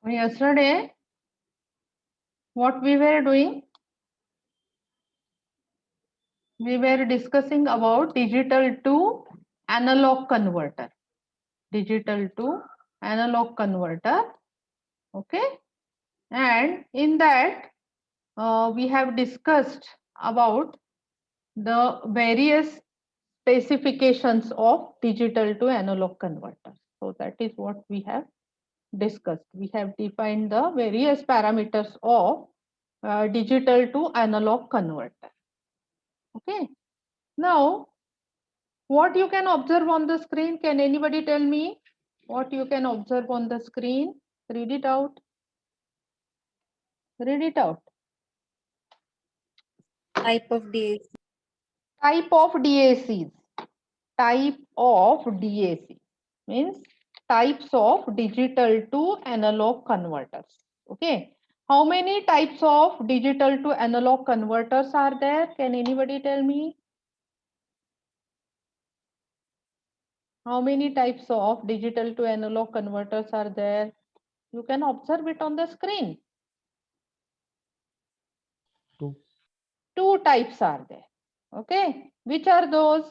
Yesterday, what we were doing, we were discussing about digital to analog converter. Digital to analog converter. Okay. And in that, we have discussed about the various specifications of digital to analog converter. So that is what we have discussed. We have defined the various parameters of digital to analog converter. Okay. Now, what you can observe on the screen? Can anybody tell me what you can observe on the screen? Read it out. Read it out. Type of DAC. Type of DACs. Type of DAC means types of digital to analog converters. Okay. How many types of digital to analog converters are there? Can anybody tell me? How many types of digital to analog converters are there? You can observe it on the screen. Two types are there. Okay. Which are those?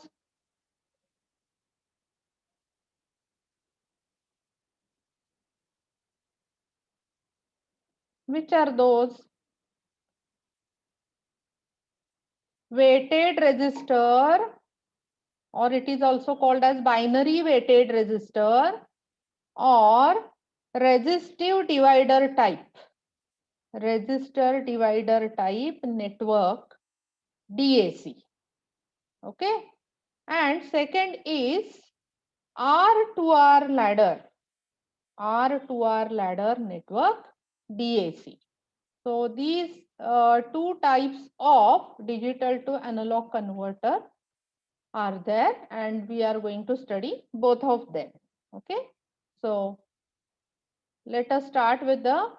Which are those? Weighted resistor, or it is also called as binary weighted resistor, or resistive divider type. Resistor divider type network DAC. Okay. And second is R2R ladder. R2R ladder network DAC. So these two types of digital to analog converter are there, and we are going to study both of them. Okay. So let us start with the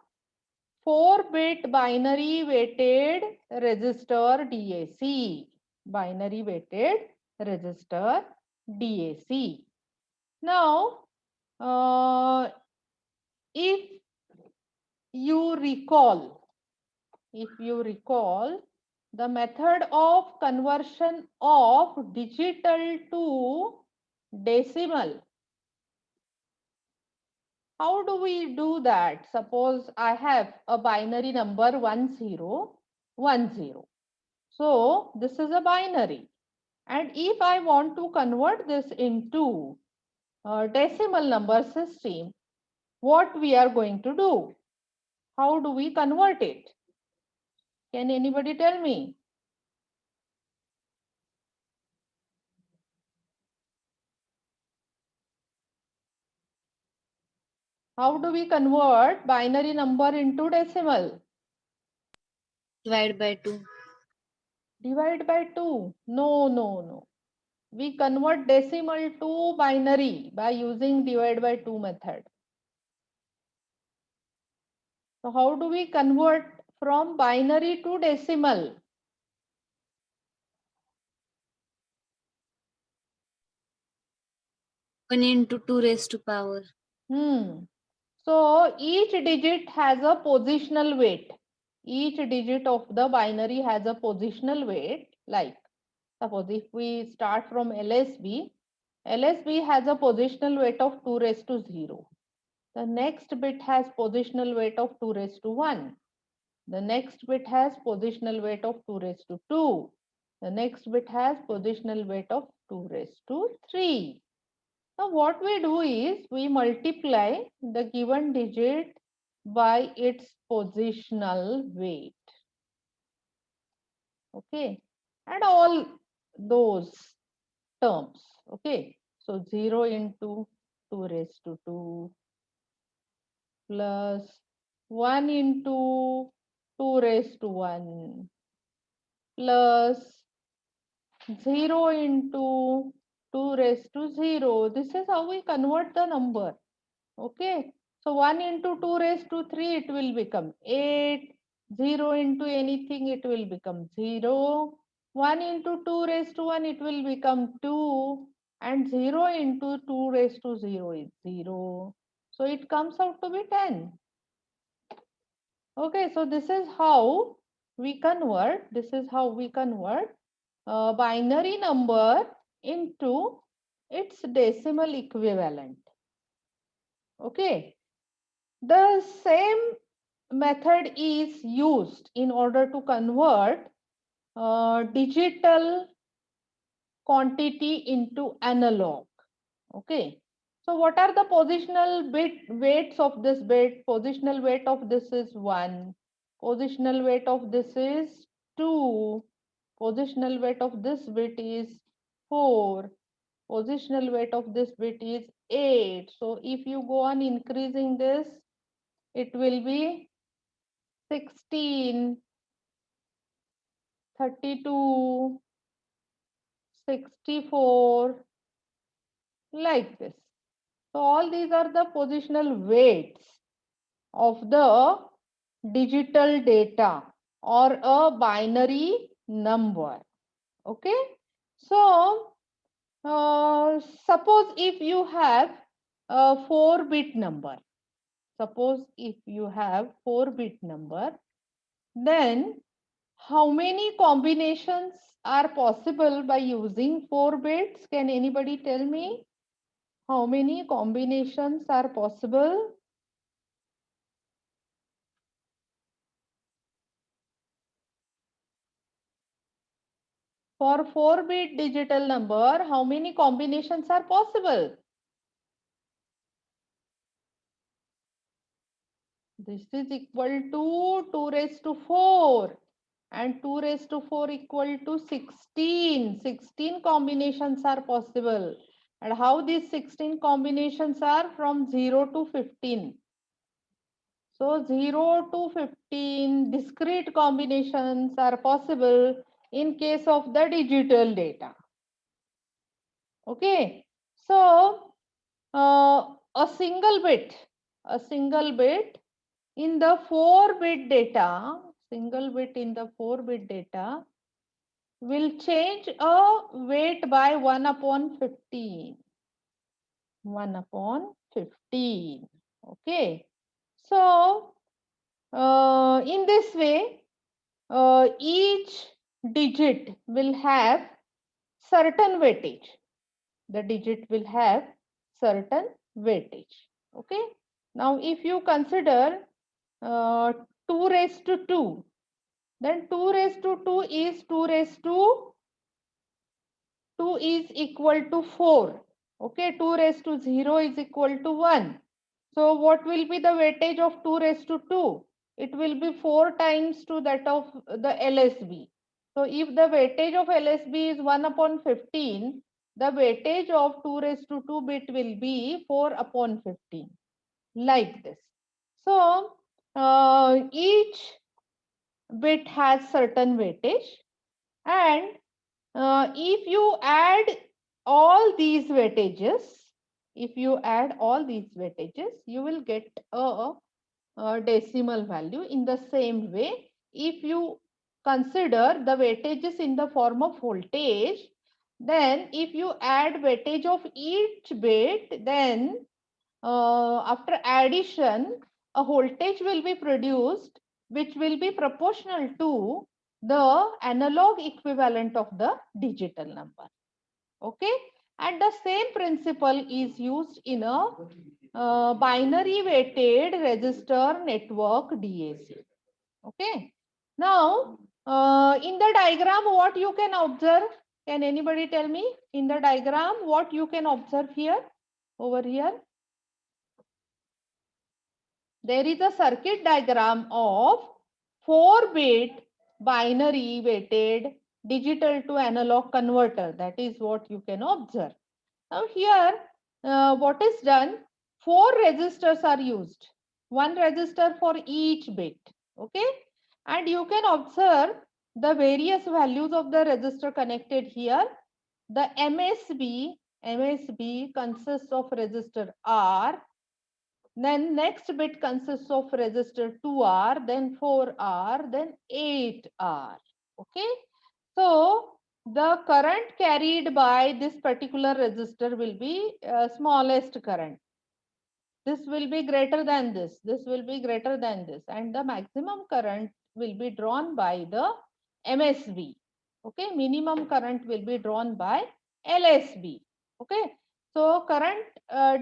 4-bit binary weighted resistor DAC. Binary weighted resistor DAC. Now, if you recall, the method of conversion of digital to decimal, how do we do that? Suppose I have a binary number 1010. So this is a binary. And if I want to convert this into a decimal number system, what we are going to do? How do we convert it? Can anybody tell me? How do we convert binary number into decimal? Divide by 2. Divide by 2. No. We convert decimal to binary by using divide by 2 method. So how do we convert from binary to decimal? 1 into 2 raised to power. So each digit has a positional weight. Each digit of the binary has a positional weight. Like suppose if we start from LSB, LSB has a positional weight of 2 raised to 0. The next bit has positional weight of 2 raised to 1. The next bit has positional weight of 2 raised to 2. The next bit has positional weight of 2 raised to 3. Now what we do is we multiply the given digit by its positional weight. Okay. And all those terms. Okay. So 0 into 2 raised to 2 plus 1 into 2 raised to 1 plus 0 into 2 raised to 0. This is how we convert the number. Okay. So 1 into 2 raised to 3, it will become 8. 0 into anything, it will become 0. 1 into 2 raised to 1, it will become 2. And 0 into 2 raised to 0 is 0. So it comes out to be 10. Okay, so this is how we convert. This is how we convert a binary number into its decimal equivalent. Okay, the same method is used in order to convert digital quantity into analog. Okay, so what are the positional bit weights of this bit? Positional weight of this is 1. Positional weight of this is 2. Positional weight of this bit is 4. Positional weight of this bit is 8. So if you go on increasing this, it will be 16, 32, 64, like this. So all these are the positional weights of the digital data or a binary number. Okay, so suppose if you have a 4-bit number, suppose if you have 4-bit number, then how many combinations are possible by using 4 bits? Can anybody tell me how many combinations are possible? For 4-bit digital number, how many combinations are possible? This is equal to 2 raised to 4 and 2 raised to 4 equal to 16. 16 combinations are possible. And how these 16 combinations are? From 0 to 15. So 0 to 15 discrete combinations are possible in case of the digital data. Okay, so a single bit in the 4-bit data, single bit in the 4-bit data will change a weight by 1 upon 15. 1 upon 15. Okay, so in this way, each digit will have certain weightage. The digit will have certain weightage. Okay, now if you consider 2 raised to 2, then 2 raised to 2 is 2 raised to 2 is equal to 4. Okay, 2 raised to 0 is equal to 1. So what will be the weightage of 2 raised to 2? It will be 4 times to that of the LSB. So if the weightage of LSB is 1 upon 15, the weightage of 2 raised to 2 bit will be 4 upon 15, like this. So each bit has certain weightage, and if you add all these weightages, you will get a decimal value. In the same way, if you consider the weightages in the form of voltage, then if you add weightage of each bit, then after addition, a voltage will be produced which will be proportional to the analog equivalent of the digital number. Okay, and the same principle is used in a binary weighted register network DAC. Okay, now in the diagram, what you can observe? Can anybody tell me in the diagram what you can observe here? Over here, there is a circuit diagram of 4-bit binary weighted digital to analog converter. That is what you can observe. Now here, what is done? 4 resistors are used. 1 resistor for each bit. Okay, and you can observe the various values of the resistor connected here. The MSB consists of resistor R. Then next bit consists of resistor 2R, then 4R, then 8R. Okay, so the current carried by this particular resistor will be smallest current. this will be greater than this will be greater than this, and the maximum current will be drawn by the MSB. Okay, minimum current will be drawn by LSB. Okay, so current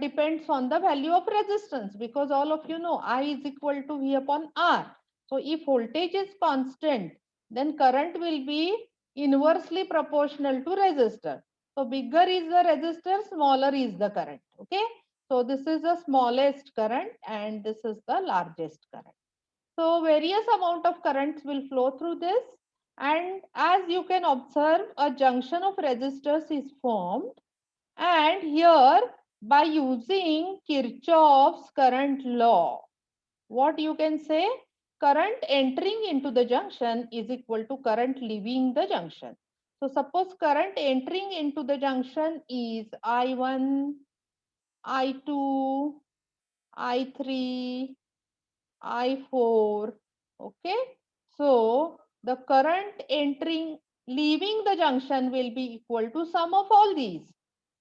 depends on the value of resistance, because all of you know I is equal to V upon R. So if voltage is constant, then current will be inversely proportional to resistor. So bigger is the resistor, smaller is the current. Okay, so this is the smallest current and this is the largest current. So various amount of currents will flow through this, and as you can observe, a junction of resistors is formed, and here by using Kirchhoff's current law, what you can say, current entering into the junction is equal to current leaving the junction. So suppose current entering into the junction is I1, I2, I3, I4. Okay, so the current entering leaving the junction will be equal to sum of all these,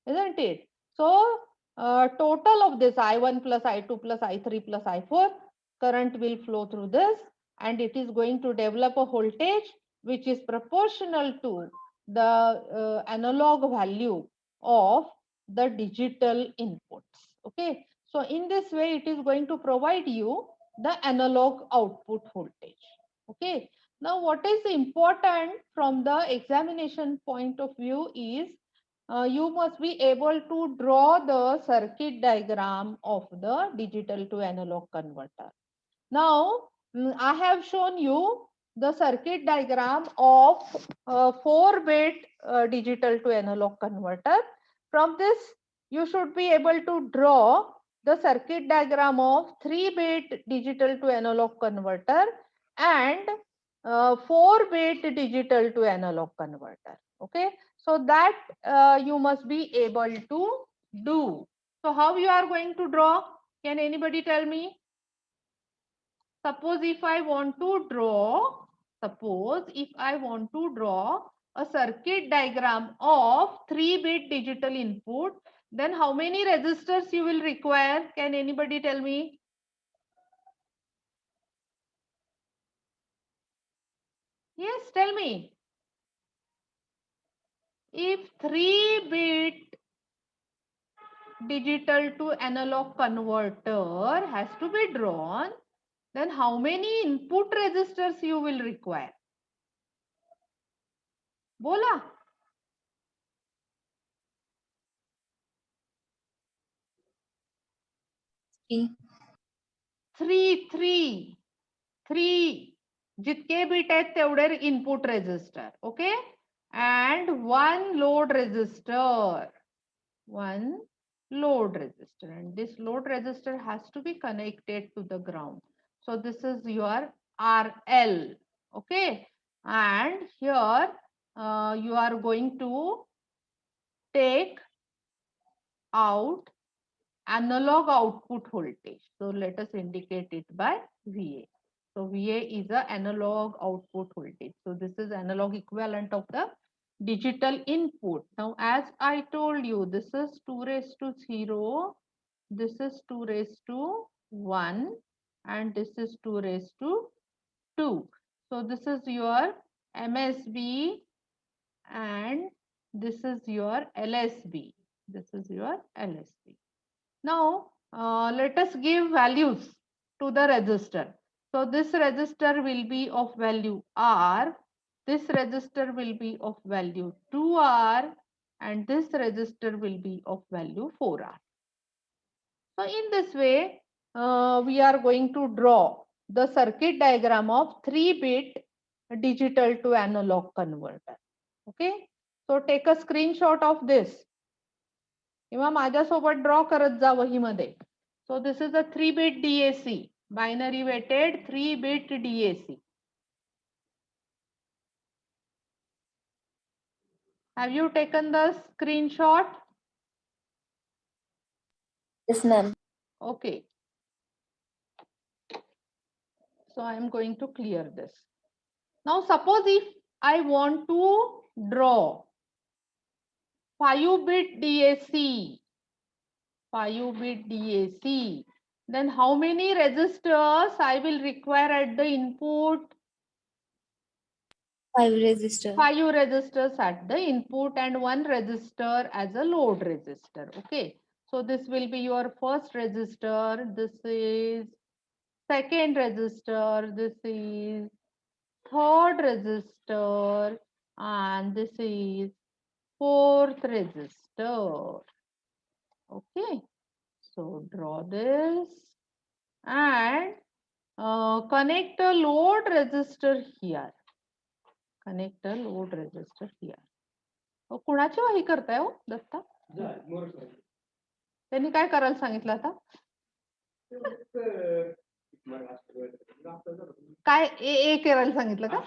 isn't it? So total of this I1 plus I2 plus I3 plus I4 current will flow through this, and it is going to develop a voltage which is proportional to the analog value of the digital inputs. Okay, so in this way it is going to provide you the analog output voltage. Okay, now what is important from the examination point of view is you must be able to draw the circuit diagram of the digital to analog converter. Now, I have shown you the circuit diagram of 4-bit digital to analog converter. From this, you should be able to draw the circuit diagram of 3-bit digital to analog converter and 4-bit digital to analog converter. Okay, so that you must be able to do. So how you are going to draw? Can anybody tell me? Suppose if I want to draw a circuit diagram of 3-bit digital input, then how many resistors you will require? Can anybody tell me? Yes, tell me. If 3-bit digital to analog converter has to be drawn, then how many input resistors you will require? Bola. 3 जितके bit आहेत तेवढे input register. Okay, and one load resistor, and this load resistor has to be connected to the ground. So this is your RL. Okay, and here you are going to take out analog output voltage. So let us indicate it by VA. So VA is the analog output voltage. So this is analog equivalent of the digital input. Now, as I told you, this is 2 raised to 0, this is 2 raised to 1, and this is 2 raised to 2. So this is your MSB and this is your LSB. This is your LSB. Now, let us give values to the resistor. So this resistor will be of value R, this resistor will be of value 2R, and this resistor will be of value 4R. So in this way, we are going to draw the circuit diagram of 3-bit digital to analog converter. Okay, so take a screenshot of this. किंवा माझ्यासोबत draw करत जा वहीमध्ये. So this is a 3-bit DAC, binary weighted 3-bit DAC. Have you taken the screenshot? Yes, ma'am. Okay. So I am going to clear this. Now suppose if I want to draw 5-bit DAC 5-bit DAC. Then how many resistors I will require at the input? 5 resistor. 5 resistors at the input and 1 resistor as a load resistor. Okay. So this will be your first resistor. This is second resistor. This is third resistor. And this is fourth resistor. Okay. So draw this and connect a load resistor here. Connect a load resistor here. कुणाची वही करताय हो दत्ता? त्यांनी काय करायला सांगितलं आता? काय ए करायला सांगितलं का?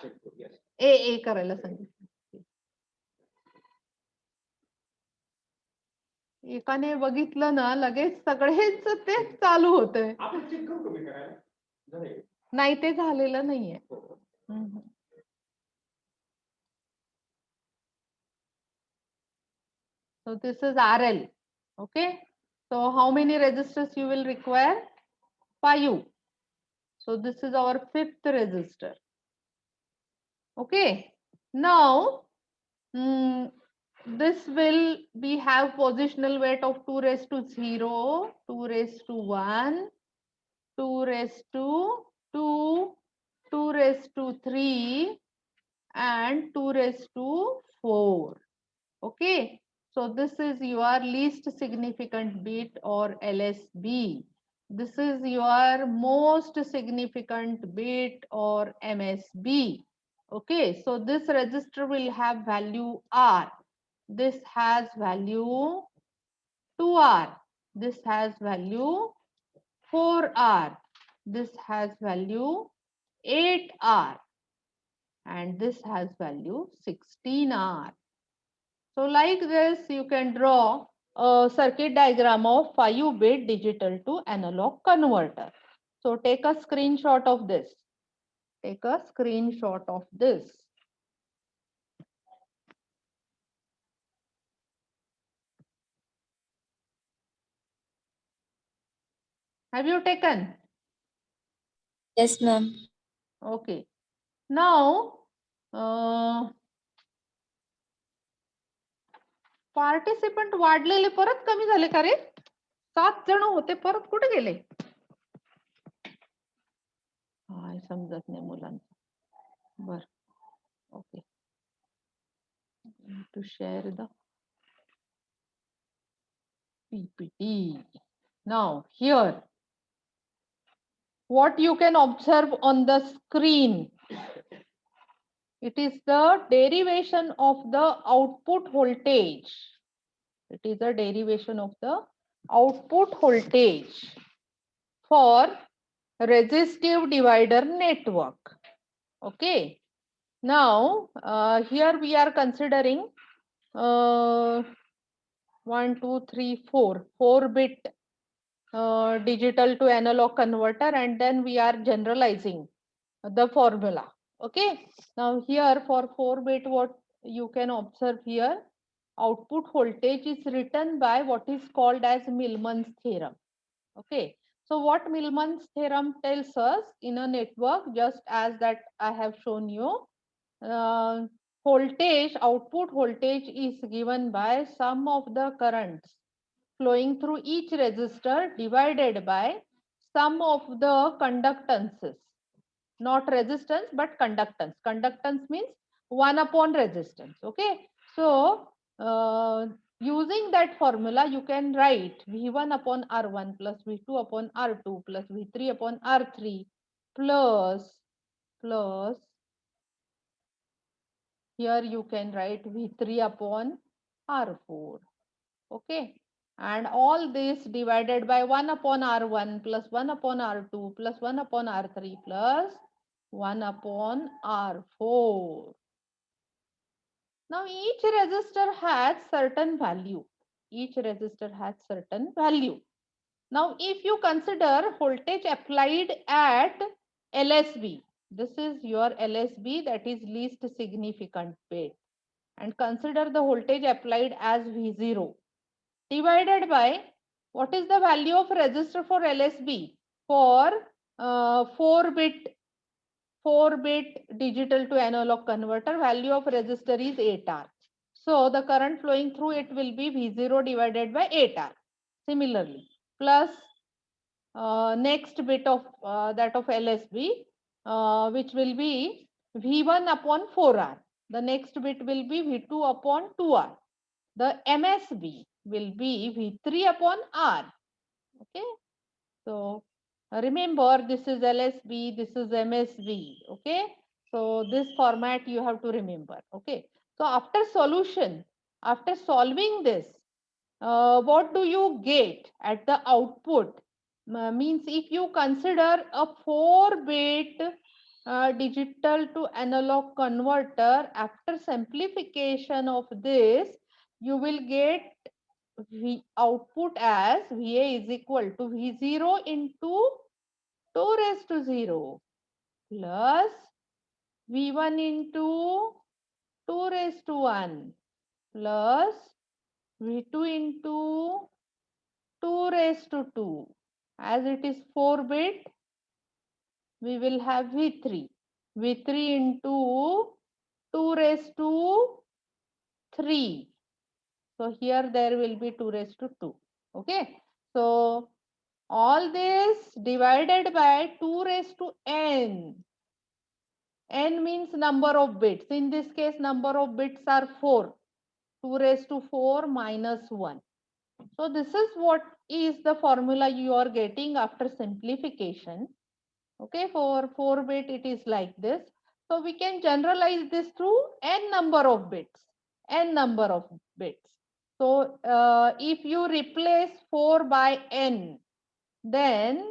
ए करायला सांगितलं. एकाने बघितलं ना लगेच सगळेच तेच चालू होतंय. नाही ते झालेलं नाहीये. So this is RL. Okay. So how many resistors you will require? 5. So this is our fifth resistor. Okay. Now this will be have positional weight of 2 raised to 0, 2 raised to 1, 2 raised to 2, 2 raised to 3, and 2 raised to 4. Okay. So this is your least significant bit or LSB. This is your most significant bit or MSB. Okay, so this resistor will have value R. This has value 2R. This has value 4R. This has value 8R. And this has value 16R. So like this, you can draw a circuit diagram of 5-bit digital to analog converter. So take a screenshot of this. Take a screenshot of this. Have you taken? Yes, ma'am. Okay. Now, participant वाढलेले परत कमी झाले का रे? 7 जण होते परत कुठे गेले? काय समजत नाही मुलांचं. बर. Okay. To share the PPT. Now here, what you can observe on the screen, it is the derivation of the output voltage. It is a derivation of the output voltage for resistive divider network. Okay. Now here we are considering 1, 2, 3, 4-bit digital to analog converter, and then we are generalizing the formula. Okay. Now here for 4-bit, what you can observe here, output voltage is written by what is called as Millman's theorem. Okay. So what Millman's theorem tells us in a network, just as that I have shown you, voltage, output voltage is given by sum of the currents flowing through each resistor divided by sum of the conductances. Not resistance, but conductance. Conductance means 1 upon resistance. Okay. So, using that formula, you can write V1 upon R1 plus V2 upon R2 plus V3 upon R3 plus here you can write V3 upon R4. Okay. And all this divided by 1 upon R1 plus 1 upon R2 plus 1 upon R3 plus 1 upon R4. Now each resistor has certain value. Each resistor has certain value. Now if you consider voltage applied at LSB, this is your LSB, that is least significant bit, and consider the voltage applied as V0 divided by What is the value of resistor for LSB? For 4-bit digital to analog converter, value of resistor is 8R. So the current flowing through it will be V0 divided by 8R. Similarly, plus next bit of that of LSB, which will be V1 upon 4R. The next bit will be V2 upon 2R. The MSB will be V3 upon R. Okay. So remember, this is LSB, this is MSB. Okay. So this format you have to remember. Okay. So after solution, after solving this, what do you get at the output? Means if you consider a 4-bit digital to analog converter, after simplification of this, you will get V output as VA is equal to V0 into 2 raised to 0 plus V1 into 2 raised to 1 plus V2 into 2 raised to 2. As it is 4-bit, we will have V3. V3 into 2 raised to 3. So here there will be 2 raised to 2. Okay. So all this divided by 2 raised to n. N means number of bits. In this case, number of bits are 4. 2 raised to 4 minus 1. So this is what is the formula you are getting after simplification. Okay, for 4-bit it is like this. So we can generalize this to n number of bits. N number of bits. So if you replace 4 by n, then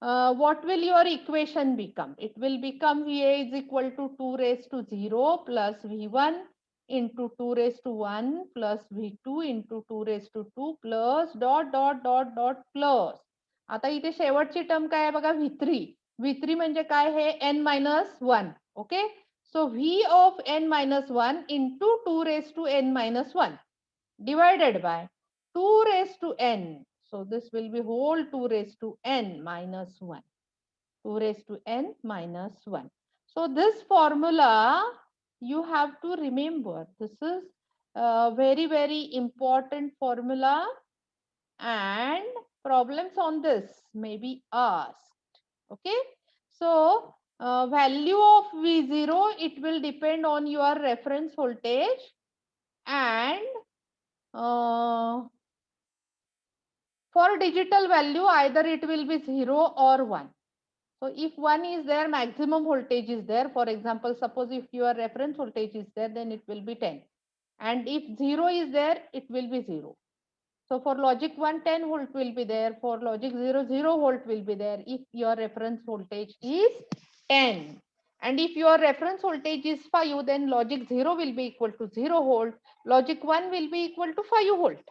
what will your equation become? It will become VA is equal to 2 raised to 0 plus V1 into 2 raised to 1 plus V2 into 2 raised to 2 plus dot dot dot dot plus. आता इथे शेवटची term काय आहे बघा V3. V3 म्हणजे काय हे n minus 1. Okay. So V of n minus 1 into 2 raised to n minus 1 divided by 2 raised to n. So this will be whole 2 raised to n minus 1. 2 raised to n minus 1. So this formula you have to remember. This is a very, very important formula, and problems on this may be asked. Okay. So value of V0, it will depend on your reference voltage, and for digital value, either it will be 0 or 1. So if 1 is there, maximum voltage is there. For example, suppose if your reference voltage is there, then it will be 10. And if 0 is there, it will be 0. So for logic 1, 10 volt will be there. For logic 0, 0 volt will be there if your reference voltage is 10. And if your reference voltage is 5, then logic 0 will be equal to 0 volt. Logic 1 will be equal to 5 volt.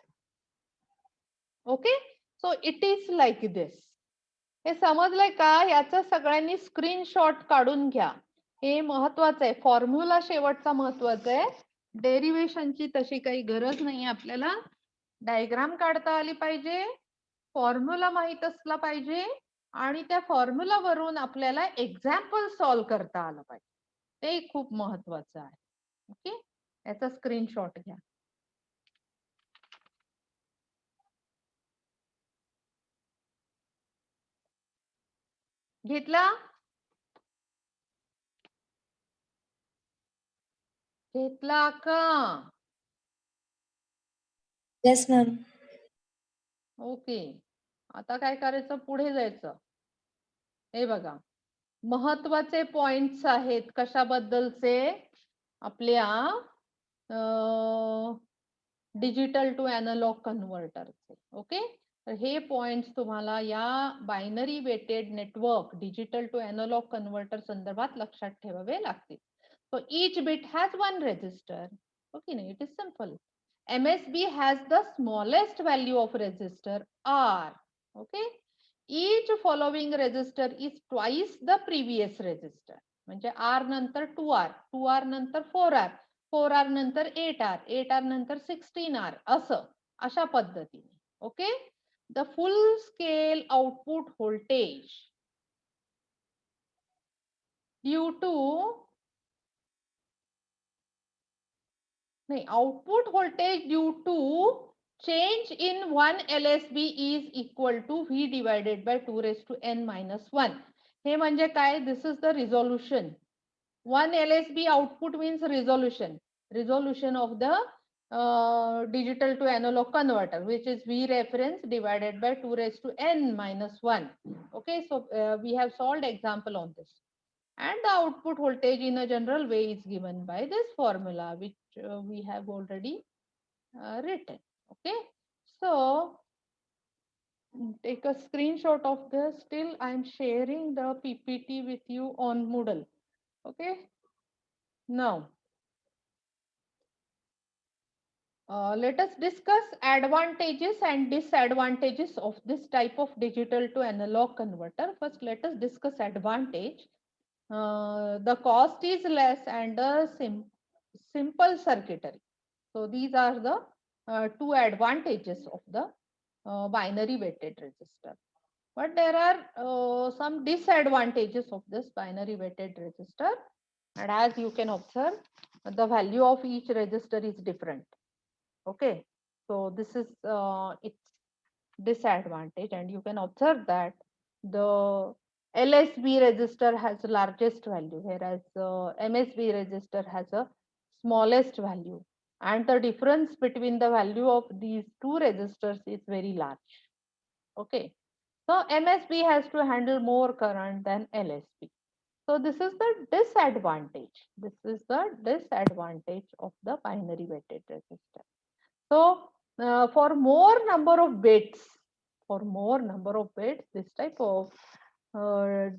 Okay. So it is like this. हे समजलंय का? याचा सगळ्यांनी screenshot काढून घ्या. हे महत्वाचं आहे. Formula शेवटचा महत्वाचा आहे. डेरिवेशनची तशी काही गरज नाही आपल्याला. डायग्राम काढता आली पाहिजे, फॉर्म्युला माहित असला पाहिजे, आणि त्या फॉर्म्युला वरून आपल्याला एक्झाम्पल सॉल्व्ह करता आलं पाहिजे. ते खूप महत्वाचं आहे. ओके. याचा स्क्रीनशॉट घ्या. घेतला? घेतला का? Yes, ma'am. ओके. आता काय करायचं? पुढे जायचं. हे बघा, महत्वाचे पॉइंट्स आहेत कशाबद्दलचे? आपल्या डिजिटल टू एनालॉग कन्व्हर्टरचे. ओके. तर हे पॉइंट्स तुम्हाला या binary weighted network digital to analog converter संदर्भात लक्षात ठेवावे लागतील. So each bit has one resistor. Okay, it is simple. MSB has the smallest value of resistor R. Okay. Each following resistor is twice the previous resistor. म्हणजे R नंतर 2R, 2R नंतर 4R, 4R नंतर 8R, 8R नंतर 16R, असं अशा पद्धतीने. Okay. the full scale output voltage due to output voltage due to change in one LSB is equal to V divided by 2 raised to n minus 1. हे म्हणजे काय? This is the resolution. One LSB output means resolution. Resolution of the digital to analog converter, which is V reference divided by 2 raised to n minus 1. Okay, so we have solved example on this. And the output voltage in a general way is given by this formula, which we have already written. Okay, so take a screenshot of this. Still, I am sharing the PPT with you on Moodle. Okay, now let us discuss advantages and disadvantages of this type of digital to analog converter. First, let us discuss advantage. The cost is less and the simple circuitry. So these are the two advantages of the binary weighted resistor. But there are some disadvantages of this binary weighted resistor. And as you can observe, the value of each resistor is different. Okay, so this is its disadvantage, and you can observe that the LSB resistor has the largest value, whereas MSB resistor has a smallest value, and the difference between the value of these two resistors is very large. Okay, so MSB has to handle more current than LSB. So this is the disadvantage. This is the disadvantage of the binary weighted resistor. So for more number of bits, this type of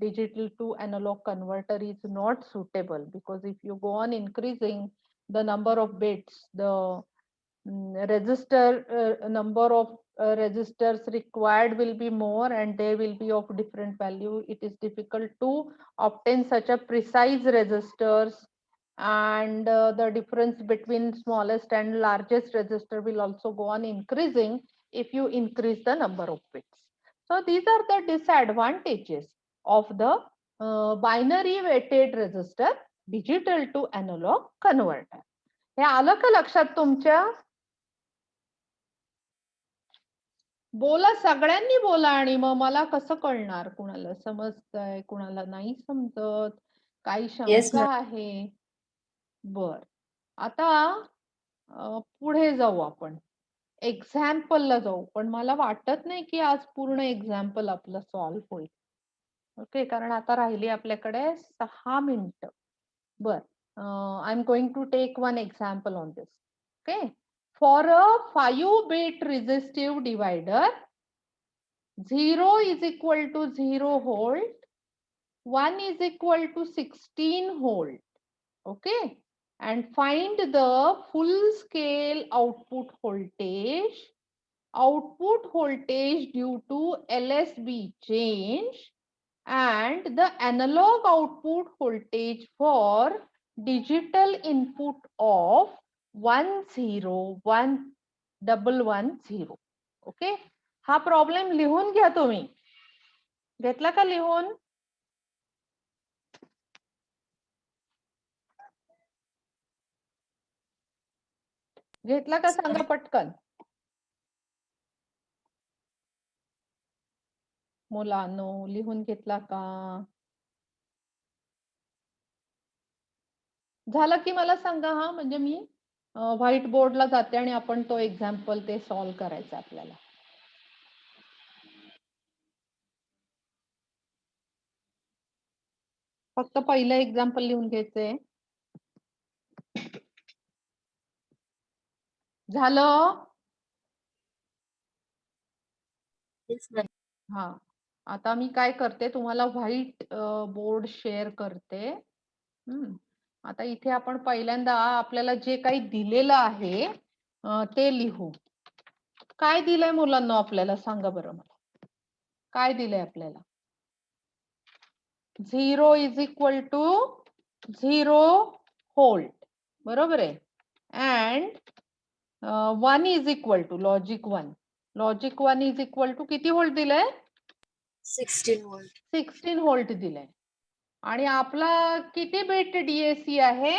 digital to analog converter is not suitable, because if you go on increasing the number of bits, the resistor number of resistors required will be more, and they will be of different value. It is difficult to obtain such a precise resistors, and the difference between smallest and largest resistor will also go on increasing if you increase the number of bits. So these are the disadvantages of the binary weighted resistor digital to analog converter. हे आलं का लक्षात तुमच्या? बोला, सगळ्यांनी बोला, आणि मग मला कसं कळणार कुणाला समजतंय कुणाला नाही समजत, काही शंका आहे? बर, आता पुढे जाऊ, आपण एक्झाम्पलला जाऊ. पण मला वाटत नाही की आज पूर्ण एक्झाम्पल आपलं सॉल्व्ह होईल. ओके, कारण आता राहिली आपल्याकडे 6 मिनिटं. बर, I am going to take one example on this. Okay, for a 5-bit resistive divider, 0 is equal to 0 volt, 1 is equal to 16 volt. Okay, and find the full scale output voltage due to LSB change, and the analog output voltage for digital input of 10110. Okay, हा problem लिहून घ्या तुम्ही. घेतला का लिहून? घेतला का सांगा पटकन मुलांनो, लिहून घेतला का? झालं की मला सांगा. हा, म्हणजे मी व्हाईट बोर्डला जाते आणि आपण तो एक्झाम्पल ते सॉल्व्ह करायचा आपल्याला. फक्त पहिलं एक्झाम्पल लिहून घ्यायचंय. झालं? हा, आता मी काय करते, तुम्हाला व्हाईट बोर्ड शेअर करते. आता इथे आपण पहिल्यांदा आपल्याला जे काही दिलेलं आहे ते लिहू. काय दिलंय मुलांना आपल्याला सांगा बरं मला. काय दिलंय आपल्याला? 0 is equal to 0 volt, बरोबर आहे. And 1 is equal to logic 1. Logic 1 is equal to किती व्होल्ट दिलंय? 16 volt. 16 व्होल्ट दिलंय. आणि आपला किती बिट डीएसी आहे?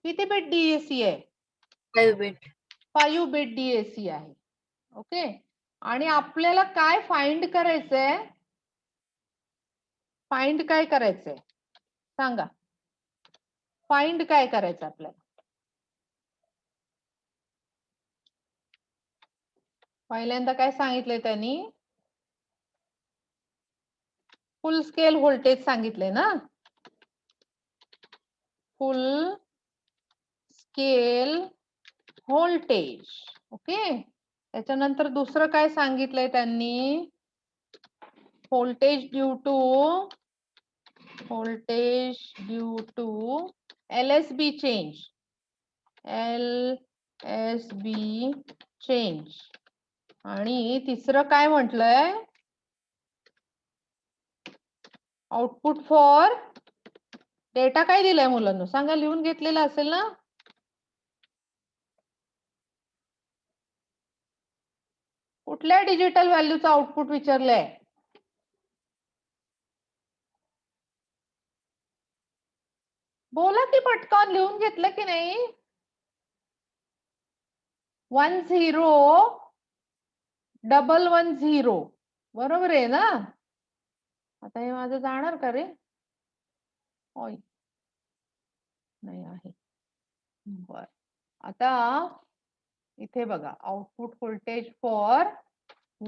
किती बिट डीएसी आहे? 5 bit. 5 बिट डीएसी आहे. ओके. आणि आपल्याला काय फाइंड करायचंय? फाइंड काय करायचंय सांगा? फाइंड काय करायचं आपल्याला? पहिल्यांदा काय सांगितलंय त्यांनी? फुल स्केल व्होल्टेज सांगितले ना? Full scale voltage. ओके. त्याच्यानंतर दुसरं काय सांगितलंय त्यांनी? Voltage due to LSB change. LSB change. आणि तिसरं काय म्हटलंय? आउटपुट फॉर डेटा काय दिलाय मुलांना सांगा? लिहून घेतलेलं असेल ना? कुठल्या डिजिटल व्हॅल्यूचा आउटपुट विचारलंय? बोला की पटकन. लिहून घेतलं की नाही? 101110 बरोबर आहे ना? आता हे माझं जाणार का रे? होय नाही आहे. बर. आता इथे बघा आउटपुट व्होल्टेज फॉर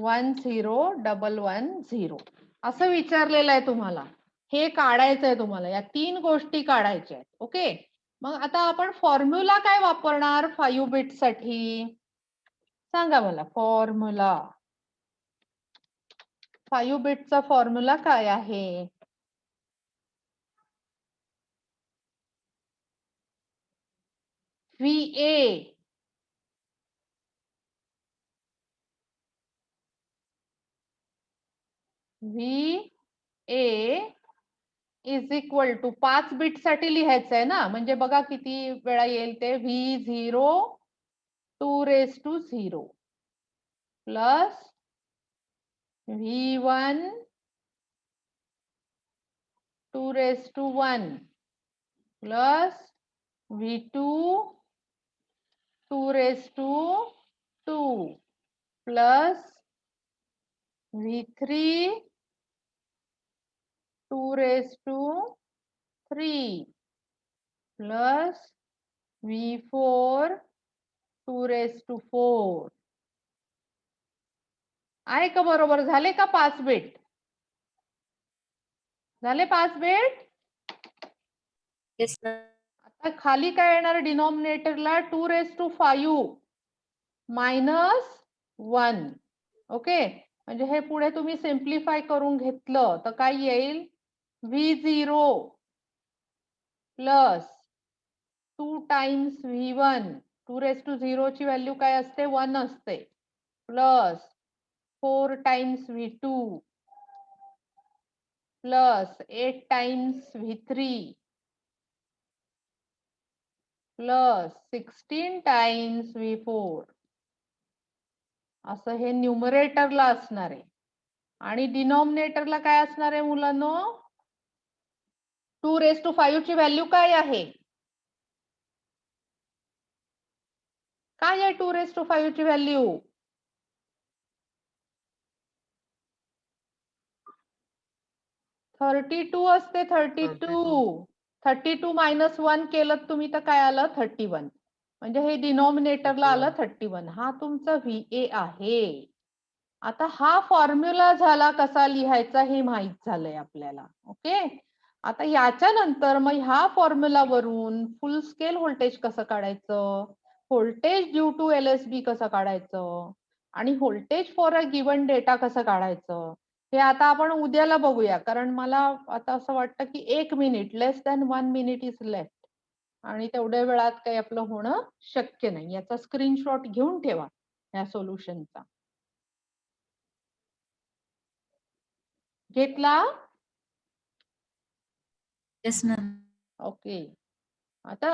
101110 असं विचारलेलं आहे तुम्हाला. हे काढायचं आहे तुम्हाला. या 3 गोष्टी काढायच्या आहेत. ओके. मग आता आपण फॉर्म्युला काय वापरणार 5 बिट साठी? सांगा मला फॉर्म्युला. 5 बिटचा फॉर्म्युला काय आहे? VA is equal to 5 bit साठी लिहायचं आहे ना? म्हणजे बघा किती वेळा येईल ते. V0 2⁻0 plus V1 2⁻1 plus V2 2⁻2 plus V3 2⁻3 plus V4 2⁻4 आहे का? बरोबर झाले का? 5 बिट झाले? 5 बिट. Yes, ma'am. आता खाली काय येणार? डिनॉमिनेटरला 2⁻5 -1. ओके. म्हणजे हे पुढे तुम्ही सिम्प्लिफाय करून घेतलं तर काय येईल? V0 प्लस 2 टाइम्स V1 2⁻0 ची व्हॅल्यू काय असते? 1 असते. Plus 4 times V2 plus 8 times V3 plus 16 times V4 असं हे न्यूमरेटरला असणार आहे. आणि डिनॉमिनेटरला काय असणार आहे मुलांनो? 2⁻5 ची व्हॅल्यू काय आहे? काय आहे 2⁻5 ची व्हॅल्यू? (32) असते. 32 मायनस 1 केलं तुम्ही तर काय आलं? 31. म्हणजे हे डिनॉमिनेटरला आलं 31. हा तुमचा VA आहे. आता हा फॉर्म्युला झाला. कसा लिहायचा हे माहित झालंय आपल्याला. ओके. आता याच्यानंतर मग ह्या फॉर्म्युला वरून फुल स्केल व्होल्टेज कसं काढायचं? व्होल्टेज ड्यू टू LSB कसं काढायचं? आणि voltage for a given data कसं काढायचं? हे आता आपण उद्याला बघूया. कारण मला आता असं वाटतं की 1 minute, less than 1 minute is left. आणि तेवढ्या वेळात काही आपलं होणं शक्य नाही. याचा स्क्रीनशॉट घेऊन ठेवा या सोल्युशनचा. घेतला? Yes, ma'am. ओके. आता